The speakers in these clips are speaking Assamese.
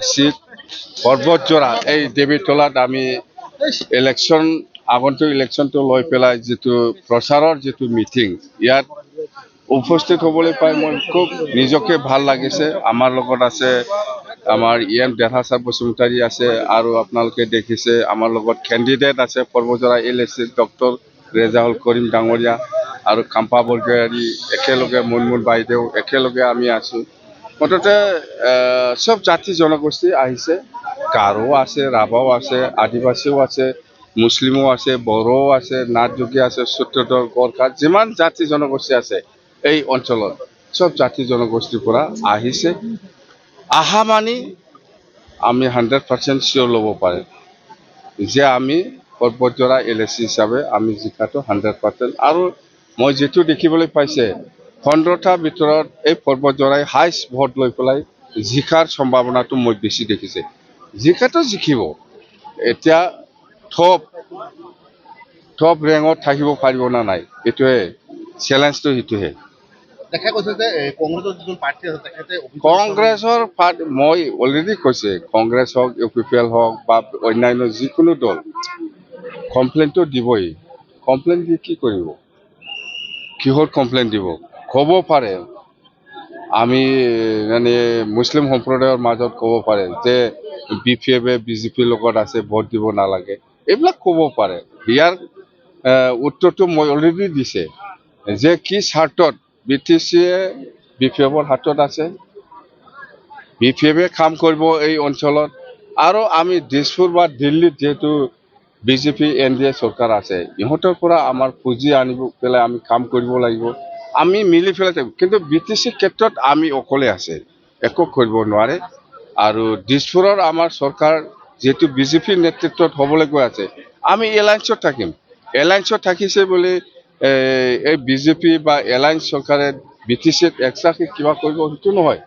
সিট পৰ্বতজোৰা এই দেৱীতলাত আমি আগন্তুক ইলেকশ্যনটো লৈ পেলাই যিটো প্ৰচাৰৰ যিটো মিটিং ইয়াত উপস্থিত হ'বলৈ পাই মই খুব নিজকে ভাল লাগিছে। আমাৰ লগত আছে আমাৰ দেহাচাৰ বসুমতাৰী আছে আৰু আপোনালোকে দেখিছে আমাৰ লগত কেণ্ডিডেট আছে পৰ্বতজোৰা LAC ডক্টৰ ৰেজাউল কৰিম ডাঙৰীয়া আৰু কাম্পা বৰগয়াৰী একেলগে মুনমুন বাইদেউ একেলগে আমি আছো। মুঠতে সব জাতি জনগোষ্ঠী আহিছে, গাৰো আছে, ৰাভাও আছে, আদিবাসীও আছে, মুছলিমো আছে, বড়ো আছে, নাথযোগী আছে, সূত্ৰধৰ গোৰ্খা যিমান জাতি জনগোষ্ঠী আছে এই অঞ্চলত সব জাতি জনগোষ্ঠীৰ পৰা আহিছে। আহা মানি আমি 100% চিয়ৰ ল'ব পাৰে যে আমি পৰ্বতজোৰা LAC হিচাপে আমি জিকাটো 100%। আৰু মই যেটো দেখিবলৈ পাইছে 15টা ভিতৰত এই পৰ্বতজোৰাই হাইষ্ট ভোট লৈ পেলাই জিকাৰ সম্ভাৱনাটো মই বেছি দেখিছে। জিকাটো জিকিব, এতিয়া টপ ৰেঙত থাকিব পাৰিব না নাই এইটোৱে চেলেঞ্জটো। সেইটোহে কংগ্ৰেছৰ মই অলৰেডি কৈছে, কংগ্ৰেছ হওক, UPPL হওক বা অন্যান্য যিকোনো দল কমপ্লেইনটো দিবই। কমপ্লেইন দি কি কৰিব, কিহৰ কমপ্লেইন দিব? ক'ব পাৰে আমি মানে মুছলিম সম্প্ৰদায়ৰ মাজত ক'ব পাৰে যে BPF BJPৰ লগত আছে, ভোট দিব নালাগে, এইবিলাক ক'ব পাৰে। ইয়াৰ উত্তৰটো মই অলৰেডি দিছে যে কি স্বাৰ্থত BTCয়ে BPFৰ হাতত আছে, BPFে কাম কৰিব এই অঞ্চলত। আৰু আমি দিছপুৰ বা দিল্লীত যেহেতু BJP NDA চৰকাৰ আছে, ইহঁতৰ পৰা আমাৰ পুঁজি আনিব পেলাই আমি কাম কৰিব লাগিব, আমি মিলি পেলাই থাকিব। কিন্তু BTC ক্ষেত্ৰত আমি অকলে আছে, একো কৰিব নোৱাৰে। আৰু দিছপুৰৰ আমাৰ চৰকাৰ যেহেতু BJP নেতৃত্বত হ'বলৈ গৈ আছে, আমি এলায়েন্সত থাকিম। এলায়েন্সত থাকিছে বুলি এই BJP বা এলায়েন্স চৰকাৰে BTCত এক্সট্ৰাকে কিবা কৰিব সেইটো নহয়।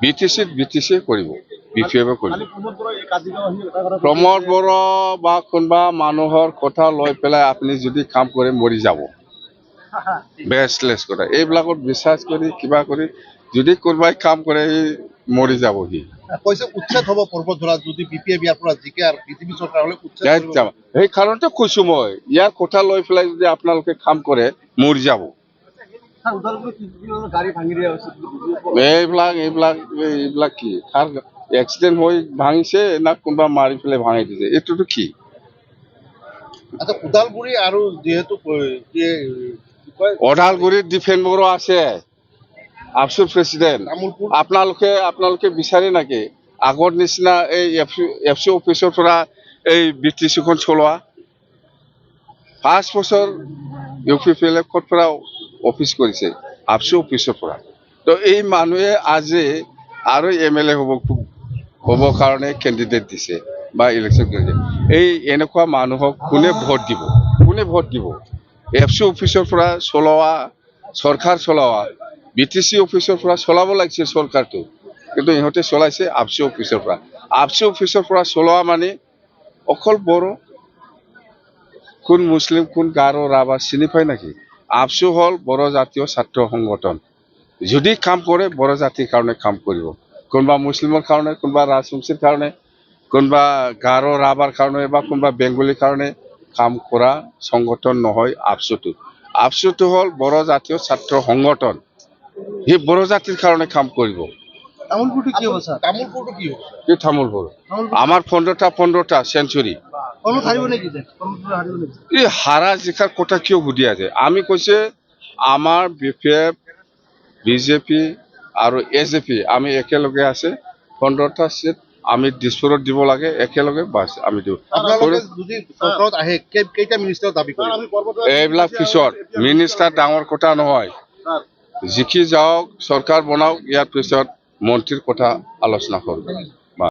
BTCয়ে কৰিব, BPFে কৰিব। প্ৰমোদ বড়ো বা কোনোবা মানুহৰ কথা লৈ পেলাই আপুনি যদি কাম কৰে মৰি যাব, বেচলেছ কথা। এইবিলাকত বিশ্বাস কৰি কিবা কৰি যদি কোনোবাই কাম কৰে মৰি যাব। সি উচ্ছেদ হ'ব পৰ্বতজোৰা যদি BPF ইয়াৰ পৰা জিকে আৰু BJP চৰকাৰ হ'লে সেই কাৰণতে কৈছো মই, ইয়াৰ কথা লৈ পেলাই যদি আপোনালোকে কাম কৰে মৰি যাব। এইবিলাক কি এক্সিডেণ্ট হৈ ভাঙিছে না কোনোবা মাৰি পেলাই ভাঙি দিছে, এইটোতো কি? আচ্ছা, ওদালগুৰি আৰু যিহেতু ওদালগুৰিত ডিফেন বড়ো আছে, আফচুৰ প্ৰেচিডেণ্ট। আপোনালোকে বিচাৰে নেকি আগৰ নিচিনা এই FC অফিচৰ পৰা এই BTCখন চলোৱা? 5 বছৰ UPPL ক'ৰ পৰা অফিচ কৰিছে? FC অফিচৰ পৰা। তো এই মানুহে আজি আৰু MLA হ'বৰ কাৰণে কেণ্ডিডেট দিছে বা ইলেকশ্যন কৰিছে। এই এনেকুৱা মানুহক কোনে ভোট দিব? FC অফিচৰ পৰা চলোৱা, চৰকাৰ চলোৱা, BTC অফিচৰ পৰা চলাব লাগিছিল চৰকাৰটো, কিন্তু ইহঁতে চলাইছে FC অফিচৰ পৰা। FC অফিচৰ পৰা চলোৱা মানে অকল বড়ো, কোন মুছলিম, কোন গাৰো, ৰাভা চিনি পায় নেকি? FC হ'ল বড়ো জাতীয় ছাত্ৰ সংগঠন। যদি কাম কৰে বড়ো জাতিৰ কাৰণে কাম কৰিব, কোনোবা মুছলিমৰ কাৰণে, কোনোবা ৰাজবংশীৰ কাৰণে, কোনোবা গাৰো ৰাভাৰ কাৰণে বা কোনোবা বেংগলীৰ কাৰণে কাম কৰা সংগঠন নহয় ABSU। ABSU হ'ল বড়ো জাতীয় ছাত্ৰ সংগঠন, সি বড়ো জাতিৰ কাৰণে কাম কৰিব। তামোলপুৰ আমাৰ 15টা সেঞ্চুৰী। এই হাৰা জিকাৰ কথা কিয় সুধি আছে? আমি কৈছে আমাৰ BPF BJP আৰু AJP আমি একেলগে আছে, 15টা সিট আমি দিছপুৰত দিব লাগে একেলগে, বাছ আমি দিওঁ। এইবিলাক পিছত মিনিষ্টাৰ ডাঙৰ কথা নহয়, জিকি যাওক, চৰকাৰ বনাওক, ইয়াৰ পিছত মন্ত্ৰীৰ কথা আলোচনা কৰোঁ।